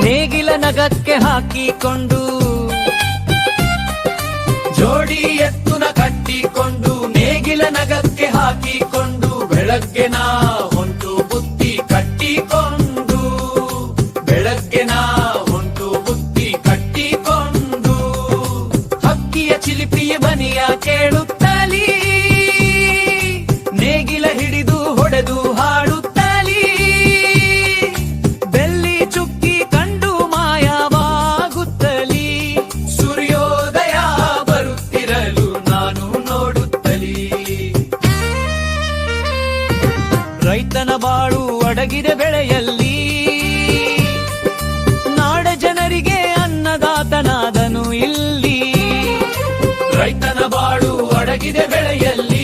ನೇಗಿಲ ನಗಕ್ಕೆ ಹಾಕಿಕೊಂಡು ಜೋಡಿ ಎತ್ತುನ ಕಟ್ಟಿಕೊಂಡು ನೇಗಿಲ ನಗಕ್ಕೆ ಹಾಕಿಕೊಂಡು ಬೆಳಗ್ಗೆ ನಾ ಹೊಂಟು ಬುತ್ತಿ ಕಟ್ಟಿಕೊಂಡು ಬೆಳಗ್ಗೆ ನಾ ಹೊಂಟು ಬುತ್ತಿ ಕಟ್ಟಿಕೊಂಡು ಹಕ್ಕಿಯ ಚಿಲಿಪಿಯ ಬನಿಯ ಕೇಳುತ್ತಲೀ ನೇಗಿಲ ಹಿಡಿದು ಹೊಡೆದು ಹಾಡುತ್ತಲೀ ಬೆಳ್ಳಿ ಚುಕ್ಕಿ ಕಂಡು ಮಾಯವಾಗುತ್ತಲೀ ಸೂರ್ಯೋದಯ ಬರುತ್ತಿರಲು ನಾನು ನೋಡುತ್ತಲೀ ರೈತನ ಬಾಳು ಅಡಗಿದೆ ಬೆಳೆಯಲ್ಲಿ ನಾಡ ಜನರಿಗೆ ಅನ್ನದಾತನಾದನು ಇಲ್ಲಿ ರೈತನ ಬಾಳು ಅಡಗಿದೆ ಬೆಳೆಯಲ್ಲಿ